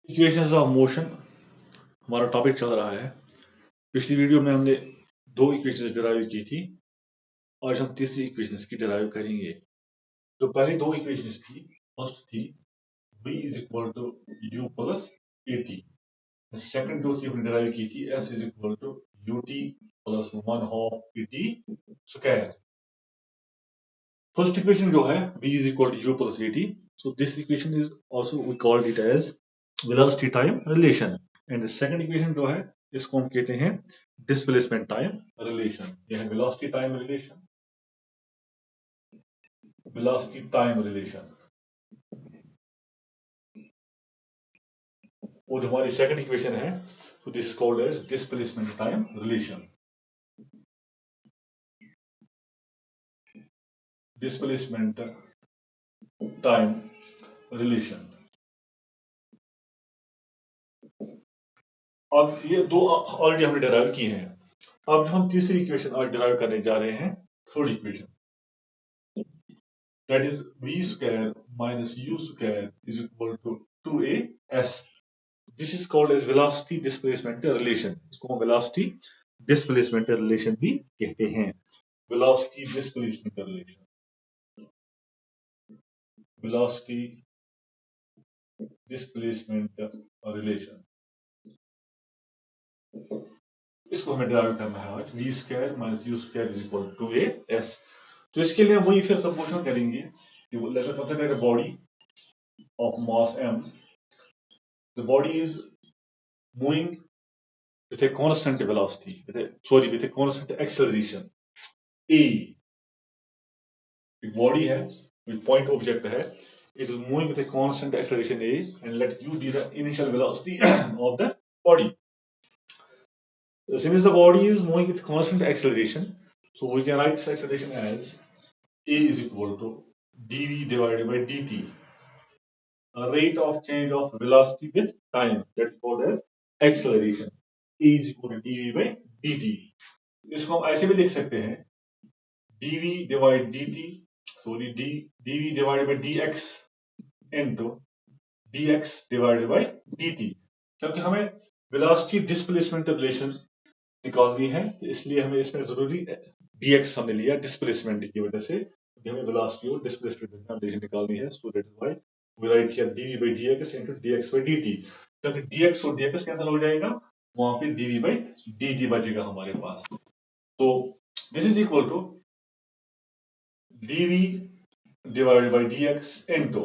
Equations of motion हमारा topic चल रहा है। पिछली वीडियो में हमने दो इक्वेशंस डिराइव की थी। आज हम तीसरी इक्वेशंस की डिराइव करेंगे। जो पहली दो इक्वेशंस थी, फर्स्ट थी v is equal to u plus at। Second जो थी हमने डिराइव की थी s is equal to ut plus 1/2 at square. First equation जो है v is equal to u plus at, so this equation is also we called it as velocity time relation। And second equation जो है इसको हम कहते हैं displacement time relation. यह है velocity time relation, velocity time relation. और जो हमारी सेकंड इक्वेशन है, so this is called as displacement time relation। Displacement time relation. अब ये दो ऑलरेडी हमने डिराइव किए हैं। अब जो हम तीसरी इक्वेशन आज डिराइव करने जा रहे हैं, third equation, that is v square minus u square is equal to 2as। This is called as velocity displacement relation। इसको हम velocity displacement relation भी कहते हैं। velocity displacement relation, velocity displacement relation, इसको हमें डिराइव करना है आज। v square minus u square is equal to 2as। तो इसके लिए वही फिर सपोजिशन करेंगे कि let us consider a body of mass m। The body is moving with a constant velocity, with a constant acceleration a। एक body है, एक पॉइंट ऑब्जेक्ट है, it is moving with a constant acceleration a and let u be the initial velocity of the body। Since the body is moving with constant acceleration, so we can write this acceleration as a is equal to dv divided by dt, a rate of change of velocity with time, that is called as acceleration। a is equal to dv by dt। इसको हम ऐसे भी लिख सकते हैं dv divided dt, sorry dv divided by dx into dx divided by dt। क्योंकि हमें velocity displacement relation निकालनी है, तो इसलिए हमें इसमें जरूरी dx हमने लिया डिस्प्लेसमेंट की वजह से, हमें वेलोसिटी और डिस्प्लेसमेंट रिलेशन निकालनी है। So that is why we write here dv by dx into dx by dt। क्योंकि dx और dx कैंसिल हो जाएगा, वहां पे dv by dt बचेगा हमारे पास। तो this is equal to dv divided by dx into,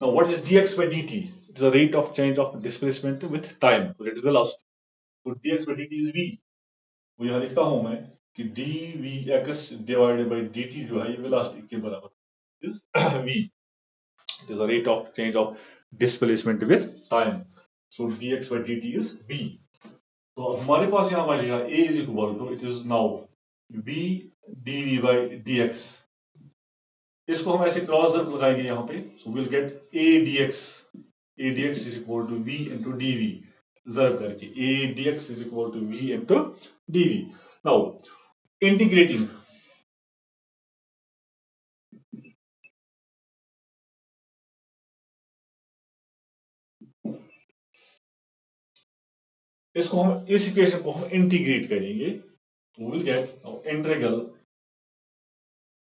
now what is dx by dt? It is the rate of change of displacement with time, so that is velocity। so dx by dt is v। वो यहां लिखता हूं मैं कि dvx divided by dt जो है ये velocity के बराबर is v। it is the rate of change of displacement with time, so dx by dt is v। तो हमारे पास यहां बचेगा a is equal to, it is now v dv by dx। इसको हम ऐसे क्रॉस लगाएंगे यहाँ पे, so will get a dx is equal to v into dv, जर्ब करके a dx is equal to v into dv। Now integrating, इसको हम इस इक्वेशन को हम इंटीग्रेट करेंगे, तो will get integral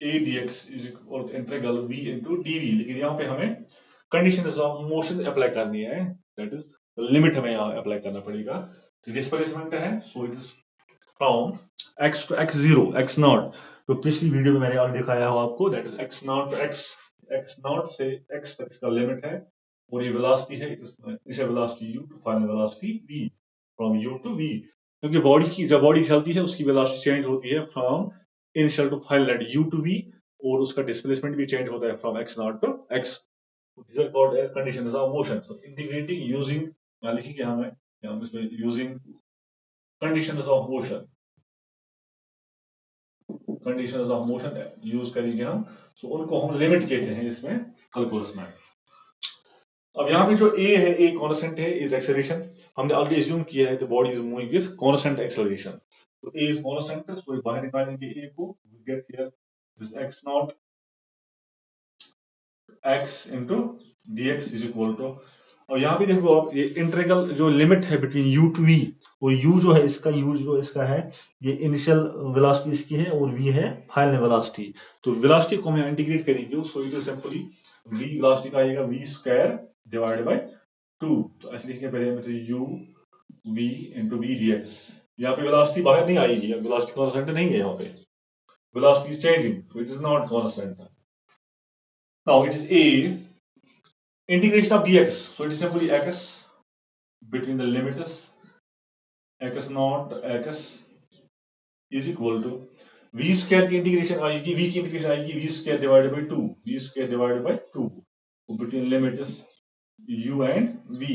a dx is equal to integral v into dv। लेकिन यहाँ पे हमें कंडीशन ऑफ मोशन अप्लाई करनी है, दैट इज लिमिट हमें यहाँ अप्लाई करना पड़ेगा। डिस्प्लेसमेंट है, so it is from x to x0 x not. तो पिछली वीडियो में मैंने और दिखाया हो आपको, that is x not to x not से x तक का लिमिट है, और ये वेलोसिटी है, initial velocity u to final velocity v, from u to v। क्योंकि बॉडी की जब बॉडी चलती है उसकी वेलोसिटी चेंज होती है from initial to final at u to v, और उसका डिस्प्लेसमेंट भी चेंज होता है from x nought to x। These are called as conditions of motion। So integrating using, यहाँ लिखिए हम इसमें using conditions of motion, conditions of motion use करेंगे हम। सो उनको हम लिमिट कहते हैं इसमें कैलकुलस में। अब यहाँ पे जो a है, a कांस्टेंट है, इज एक्सेलरेशन। हमने ऑलरेडी अज्यूम किया है कि body is moving with constant acceleration, तो a इज कांस्टेंट, सो बाहर निकालेंगे a को, we get here this x nought x into dx is equal to और यहाँ पे देखो आप, ये इंटीग्रल जो लिमिट है बिटवीन u टू v, वो u जो है इसका, u जो इसका है, ये इनिशियल वेलोसिटी इसकी है और v है फाइनल वेलोसिटी। तो वेलोसिटी को हम यहाँ इंटीग्रेट करेंगे, सो it is simply v velocity का आएगा v स्क्वायर डिवाइडेड बाय 2। तो ऐसे लिखेंगे पहले में, तो u v into v dx। यहाँ पे वेलोसिटी बाहर नहीं आएगी, वेलोसिटी कांस्टेंट नहीं है यहाँ पे, velocity is changing, so it is not constant. Now it is a integration of dx, so it is simply x between the limits x naught x is equal to v square की integration आएगी, v की integration आएगी v square divided by 2, v square divided by 2, so between limits u and v।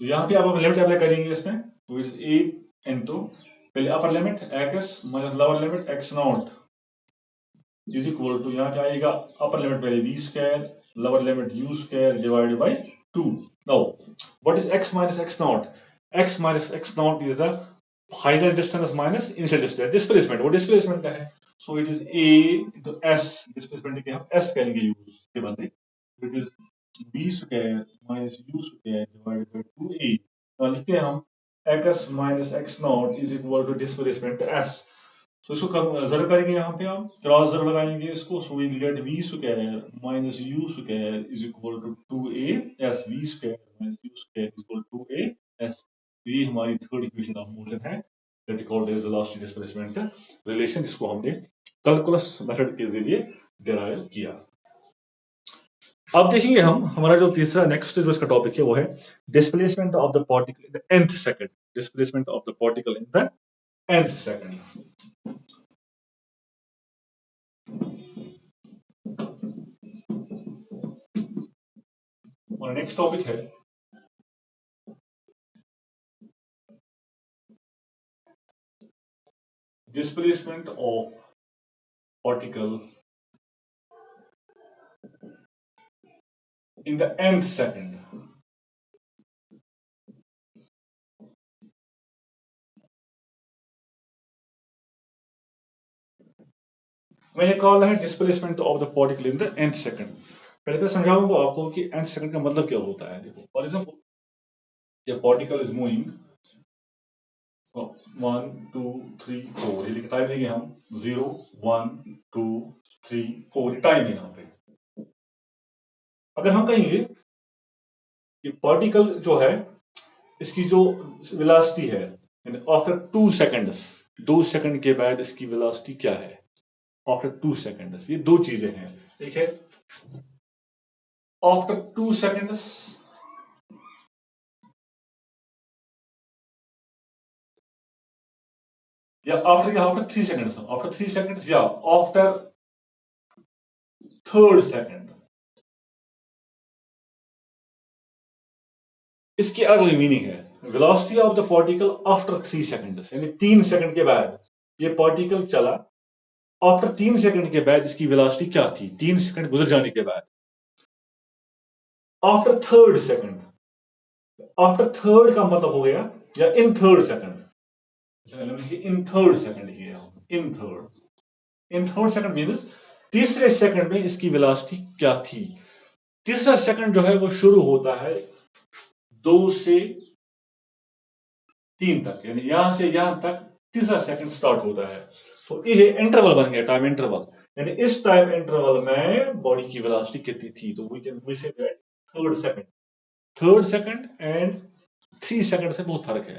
तो यहाँ पे आप limit apply करेंगे इसमें, तो इट इज a into पहले upper limit x minus lower limit x nought is equal to, यहाँ पे आएगा अपर लिमिट पहले v square, lower limit u square divided by 2। Now what is x minus x nought? x minus x nought is the final distance minus initial distance, displacement, वो displacement का है। So it is a into s, displacement के हम s करेंगे use के बदले, it is v square minus u square divided by 2a। तो लिखते हैं हम x minus x nought is equal to displacement s। तो इसको जर करेंगे, यहाँ पे हम क्रॉस जर लगाएंगे इसको, so we get v square minus u square is equal to 2a s, v square minus u square is equal to 2a s। ये हमारी थर्ड इक्वेशन ऑफ मोशन है, that is called as velocity displacement relation, जिसको हमने calculus method के जरिए derive किया। अब देखेंगे हम, हमारा जो तीसरा नेक्स्ट जो इसका टॉपिक है वो है displacement of the particle in the nth second, displacement of the particle in the nth second. और नेक्स्ट टॉपिक है displacement of particle in the nth second। मैंने कहा है displacement of the particle in the nth second. पहले तो समझाऊंगा आपको कि nth सेकंड का मतलब क्या होता है। देखो फॉर एग्जांपल, ये पार्टिकल इज मूविंग 1 2 3 4, ये टाइम देंगे हम 0 1 2 3 4, ये टाइम है यहाँ पे। अगर हम कहेंगे कि पार्टिकल जो है इसकी जो वेलोसिटी है आफ्टर 2 सेकंड्स, 2 सेकंड के बाद इसकी वेलोसिटी क्या है आफ्टर 2 सेकंड्स, ये दो चीजें हैं। एक है आफ्टर 2 सेकंड्स या आफ्टर 3 सेकंड्स, आफ्टर 3 सेकंड्स या आफ्टर थर्ड सेकंड। इसकी अगली मीनिंग है velocity of the particle after 3 seconds, यानी 3 सेकंड के बाद ये पार्टिकल चला, आफ्टर 3 सेकंड के बाद इसकी वेलोसिटी क्या थी 3 सेकंड गुजर जाने के बाद। After third second, after third का मतलब हो गया या इन थर्ड सेकंड, इन थर्ड सेकंड किया, इन थर्ड सेकंड मींस तीसरे सेकंड में इसकी वेलोसिटी क्या थी। तीसरा सेकंड जो है वो शुरू होता है 2 से 3 तक, यानी यहां से यहां तक तीसरा सेकंड स्टार्ट होता है। तो ये इंटरवल बन गया, टाइम इंटरवल, यानी इस टाइम इंटरवल में बॉडी की वेलोसिटी कितनी थी। तो वी से थर्ड सेकंड एंड 3 सेकंड से बहुत फर्क है,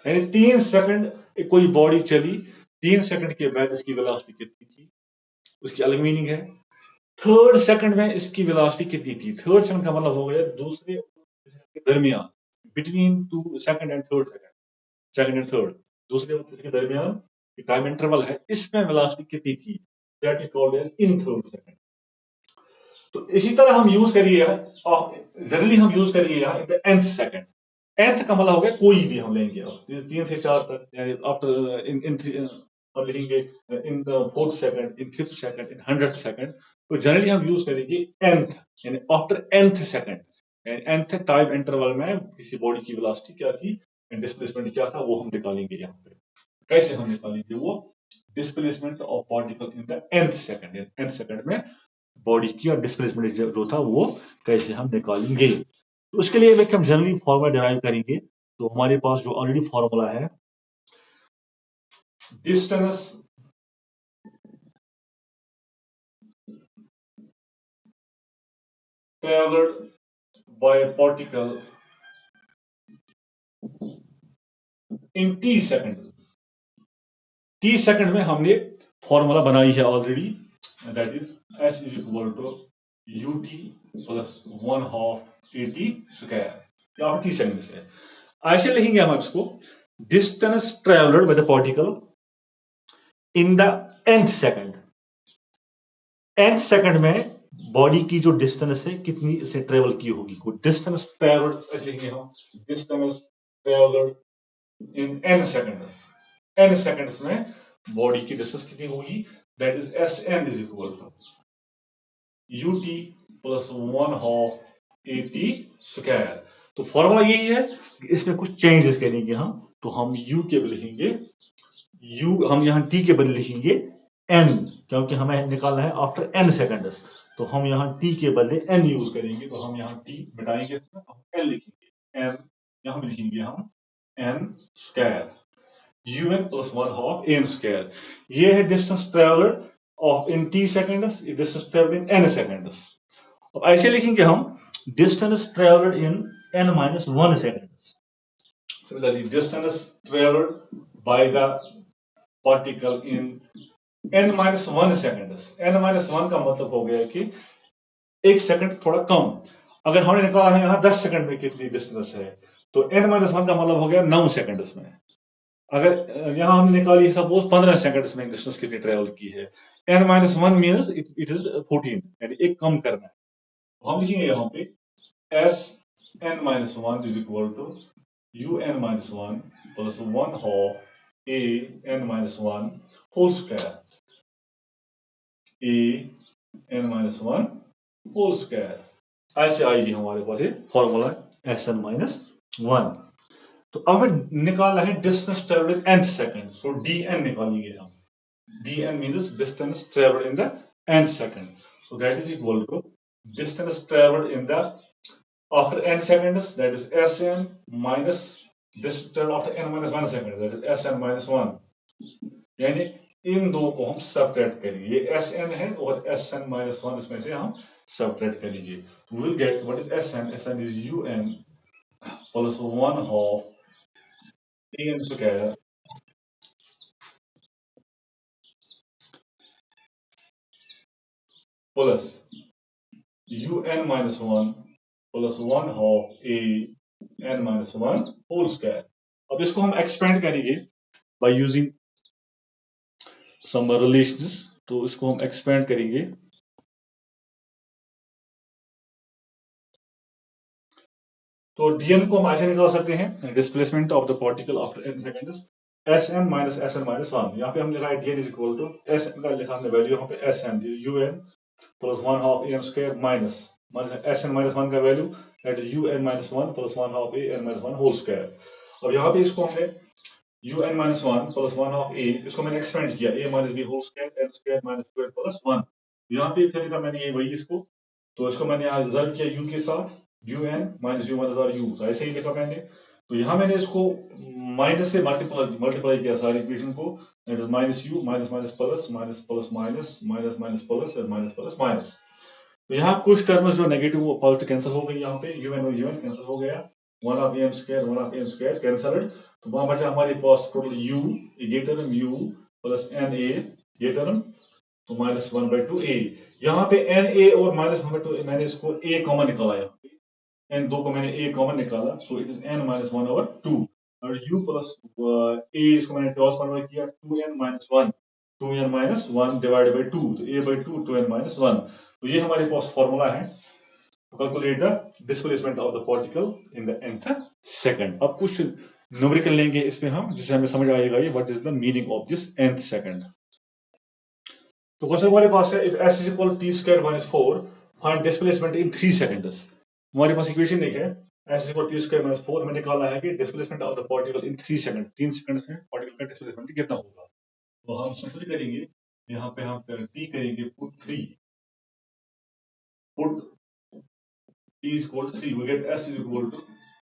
यानी 3 सेकंड कोई बॉडी चली, 3 सेकंड के बाद इसकी वेलोसिटी कितनी थी, उसकी अलग मीनिंग है। थर्ड सेकंड में इसकी वेलोसिटी कितनी थी, थर्ड सेकंड का मतलब हो गया दूसरे के दरमियान, between 2 second and third second, second and third, दूसरे के दरमियान टाइम इंटरवल है, इसमें वेलोसिटी कितनी थी, that is called as in third second. तो इसी तरह हम यूज करिए, जनरली हम यूज करिए यहाँ nth सेकंड। nth का मतलब हो गया कोई भी हम लेंगे 3 से 4 तक, आफ्टर इन हम लिखेंगे in the fourth second, in fifth second, in 100th second. तो जनरली हम यूज करेंगे nth, यानी after nth second, nth time interval में किसी बॉडी की वेलोसिटी क्या थी, डिस्प्लेसमेंट क्या था, वो हम निकालेंगे। यहाँ पे कैसे हम निकालेंगे वो displacement of particle in the nth second, nth second में बॉडी की और डिस्प्लेसमेंट जो था वो कैसे हम निकालेंगे। तो उसके लिए हम जनरली फॉर्मूला डिराइव करेंगे। तो हमारे पास जो ऑलरेडी फॉर्मूला है, distance travelled by particle in T second. T second में हमने फॉर्मूला बनाई है already, that is S is equal to U T plus 1/2 AT square, या टी सेकंड से ऐसे लिखेंगे हम इसको, distance travelled by the particle in the nth second. nth second में बॉडी की जो डिस्टेंस है कितनी इसे ट्रेवल की होगी, कोई डिस्टेंस ट्रेवल्ड ऐसे लिखेंगे हम, distance travelled in n seconds. n seconds में बॉडी की डिस्टेंस कितनी होगी, that is Sn is equal to ut plus 1/2 AT square. तो फॉर्मूला यही है, इसमें कुछ चेंजेस करेंगे हम। तो हम u के बदले लिखेंगे u, हम यहाँ t के बदले लिखेंगे n, क्योंकि हमें निकालना है आफ्टर n सेकंड्स। तो हम यहाँ t के बदले n यूज करेंगे। तो हम यहाँ t मिटाएंगे, इसमें हम n लिखेंगे, n यहाँ लिखेंगे हम n square un plus 1/2 an square. ये है distance travelled of in t seconds, distance travelled in n seconds. अब ऐसे लिखेंगे हम, distance travelled in n-1 seconds. Similarly, distance traveled by the particle in n-1 seconds। n-1 का मतलब हो गया कि एक सेकंड थोड़ा कम। अगर हमने निकाला है यहाँ 10 सेकंड में कितनी डिस्टेंस है, तो n-1 का मतलब हो गया 9 सेकंड्स में। अगर यहाँ हमने निकाली सपोज 15 सेकंड्स में डिस्टेंस कितनी ट्रेवल की है, n-1 मींस इट इज 14, यानी एक कम करना है। हम लिखेंगे यहाँ पे Sn-1 is equal to un-1 plus 1/2 an-1 whole square, an-1 whole square. ऐसे आएगी हमारे पास ये फॉर्मूला Sn-1। तो अब हमें निकालना है distance travelled in nth second. So dn निकालेंगे हम, dn means distance travelled in the nth second. So that is equal to distance travelled in the after n seconds, that is Sn minus distance after n-1 second, that is Sn-1। यानी इन दो को हम subtract करेंगे, ये Sn है और Sn-1 इसमें से हम सबट्रैक्ट करेंगे। We will get what is Sn? Sn is un plus 1/2 an square plus un-1 plus 1/2 an-1 whole square. अब इसको हम एक्सपेंड करेंगे बाय यूजिंग सम रिलेशंस। तो इसको हम एक्सपेंड करेंगे, तो dn को हम ऐसे निकाल सकते हैं, displacement of the particle after n seconds, Sn minus Sn-1। यहाँ पे हम लिखा है dn is equal to Sn का लिखा हमने वैल्यू यहाँ पे Sn un plus 1/2 an square minus Sn-1 का value that is un-1 plus 1/2 an-1 whole square. अब यहाँ पे इसको हमने un-1 प्लस 1/2 a, इसको मैंने एक्सपेंड किया, a minus b whole square n square minus square plus 1। यहाँ पे फिर का मैंने ये वही इसको, तो इसको मैंने यहाँ रिजल्ट किया u के साथ, un माइनस u, तो ऐसे ही लिखा मैंने। तो यहाँ मैंने इसको माइनस से मल्टीप्लाई किया सारी इक्वेशन को, that is minus u minus minus plus minus plus minus minus minus plus और माइनस प्लस माइनस। तो यहाँ कुछ टर्म्स जो नेगेटिव वो पॉजिटिव कैंसिल हो गई, यहाँ पे un और un कैंसिल हो गया, 1/2 an स्क्वायर कैंसल्ड। तो वहां बचा हमारे पास टोटल u, ये टर्म u प्लस na, ये टर्म, तो -1/2 a। यहाँ पे na और -1/2 मैंने इसको a कॉमन निकाला, यहाँ पे n दो को मैंने a कॉमन निकाला, सो इट इज n-1/2 और u प्लस a इसको मैंने क्रॉस मल्टीप्लाई किया, 2n-1 डिवाइडेड बाय 2, तो a/2 2n-1। तो ये हमारे पास फॉर्मूला है to calculate the displacement of the particle in the nth second। अब कुछ न्यूमेरिकल लेंगे इसमें हम, जिससे हमें समझ आएगा ये what is the meaning of this nth second. तो क्वेश्चन हमारे पास है, if s is equal to t square minus 4 find displacement in 3 seconds। हमारे पास इक्वेशन एक है, s is equal to t square minus 4, हमें निकालना है कि displacement of the particle in 3 second, 3 seconds में पार्टिकल का डिस्प्लेसमेंट कितना होगा। तो हम सिंपली करेंगे, यहाँ पे हम t करेंगे put 3, put T is equal to 3. We get S is equal to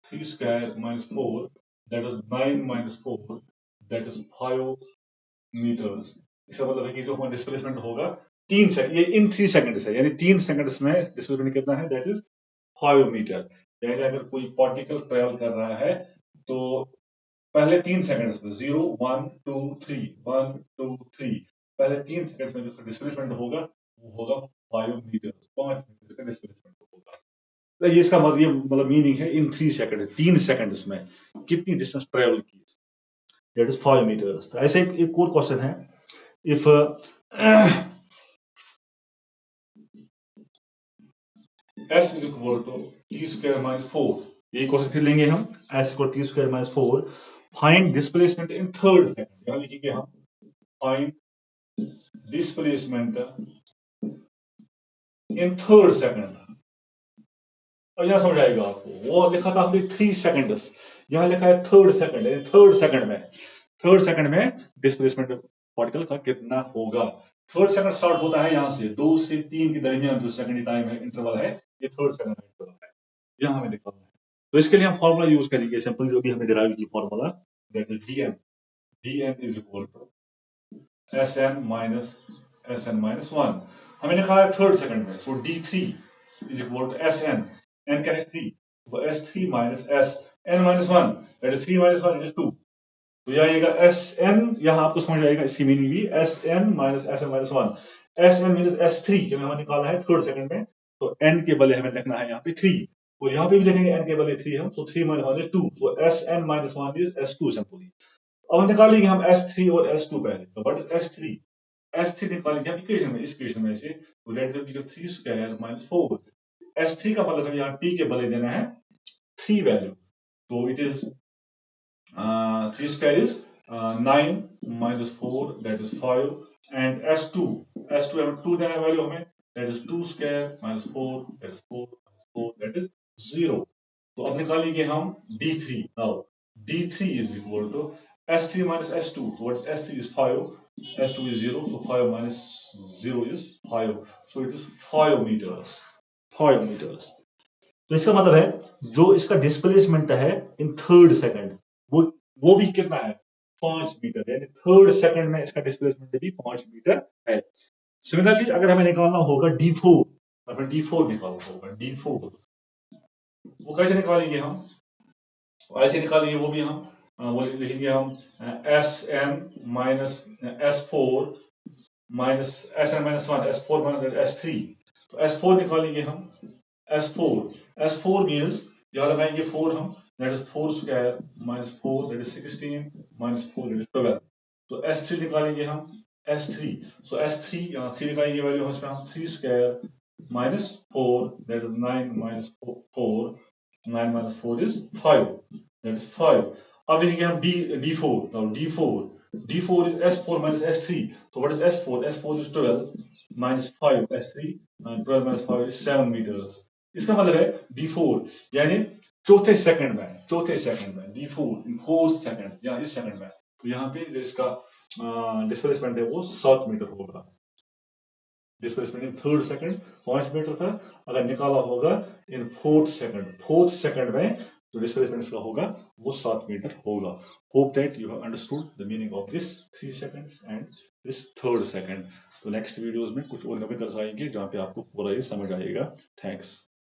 3 square minus 4. That is 9 minus 4. That is 5 meters. इसका मतलब है कि जो हमारा डिस्प्लेसमेंट होगा 3 सेकंड, ये इन 3 सेकंड्स है, यानी 3 सेकंड्स में डिस्प्लेसमेंट कितना है, दैट इज 5 मीटर। यानी अगर कोई पार्टिकल ट्रेवल कर रहा है तो पहले 3 सेकंड्स में 0 1 2 3 1 2 3 पहले 3 सेकंड्स में जो डिस्प्लेसमेंट होगा वो होगा 5 मीटर, 5 मीटर का डिस्प्लेसमेंट होगा। तो ये इसका मतलब, ये मतलब मीनिंग है इन 3 सेकंड, 3 सेकंड्स में कितनी डिस्टेंस ट्रेवल की, दैट इज 5 मीटर्स। तो ऐसे एक और क्वेश्चन है, if s is equal to t square minus 4, यही क्वेश्चन फिर लेंगे हम, s को t square minus 4, find displacement in third second. यहां लिखेंगे हम find displacement in third second. और यहां समझ आएगा आपको, वो लिखा था हमने 3 सेकंड्स, यहां लिखा है थर्ड सेकंड, यानी थर्ड सेकंड में डिस्प्लेसमेंट पार्टिकल का कितना होगा। थर्ड सेकंड स्टार्ट होता है यहां से 2 से 3 के दरमियान जो सेकंड टाइम है, इंटरवल है, ये थर्ड सेकंड का इंटरवल है, यहां हमें निकालना है। तो इसके लिए हम फॉर्मूला यूज करेंगे सिंपल, जो भी हमने डिराइव की formula, that is dn is equal to sn minus 1। हमें निकाला है थर्ड सेकंड में, so d3 is equal to sn, n क्या है 3, तो s3 minus sn minus 1, that is 3 minus 1 is 2। तो यह आएगा Sn, यहां आपको समझ आएगा इसकी मीनिंग भी, Sn minus Sn minus 1। Sn means S3 जो हमें निकाला है थर्ड सेकंड में, तो n के बदले हमें लिखना है यहाँ पे 3, तो यहाँ पे भी लिखेंगे n के बदले 3 हम, तो 3 माइनस 1 इज 2, तो Sn minus 1 is S2 simply. अब निकालेंगे हम S3 और S2 पहले, तो व्हाट इज S3? S3 निकालेंगे हम इक्वेशन में, इस इक्वेशन में से, तो let us give 3 square minus 4। S3 का मतलब है यहाँ t के बदले देना है 3 वैल्यू, तो it is 3 square is 9 minus 4, that is 5, and S2 हमें 2 देना है वैल्यू हमें, that is 2 square minus 4, that is 4 minus 4, that is 0। तो अब निकालेंगे हम D3। now D3 is equal to S3 minus S2, so what is S3 is 5, S2 is 0, so 5 minus 0 is 5, so it is 5 meters, 5 meters। तो इसका मतलब है जो इसका डिस्प्लेसमेंट है इन थर्ड सेकंड, वो भी कितना है, 5 मीटर, यानी थर्ड सेकंड में इसका डिस्प्लेसमेंट भी 5 मीटर है। सिमिलरली अगर हमें निकालना होगा D4, हमें D4 निकालना होगा, D4 वो कैसे निकालेंगे हम, ऐसे निकालेंगे वो भी हम, वो लिखेंगे हम Sn minus S4 minus Sn minus 1, S4 minus S3, तो S4 निकालेंगे हम, S4 मीन्स यहां लगाएंगे 4 हम, that is 4 square minus 4, that is 16 minus 4, that is 12। तो S3 निकालेंगे हम, S3, so S3 यहाँ 3 निकालेंगे वैल्यू हम 3 square minus 4, that is 9 minus 4, 9 minus 4 is 5, that is 5। अब लिखेंगे हम D4, now D4 is S4 minus S3, so what is S4? S4 is 12 minus 5 S3, 12 minus 5 is 7 meters। इसका मतलब है D4 यानी चौथे सेकंड में D4 फोर्थ सेकंड या इस सेकंड में, तो यहाँ पे जो इसका डिस्प्लेसमेंट है वो 7 मीटर होगा। Displacement in third second 5 metre था, अगर निकाला होगा इन फोर्थ सेकंड में जो डिस्प्लेसमेंट इसका होगा वो 7 मीटर होगा। Hope that you have understood the meaning of this 3 seconds and this third second. तो नेक्स्ट वीडियोस में कुछ और नए आएंगे जहाँ पे आपको पूरा ये समझ आएगा। थैंक्स।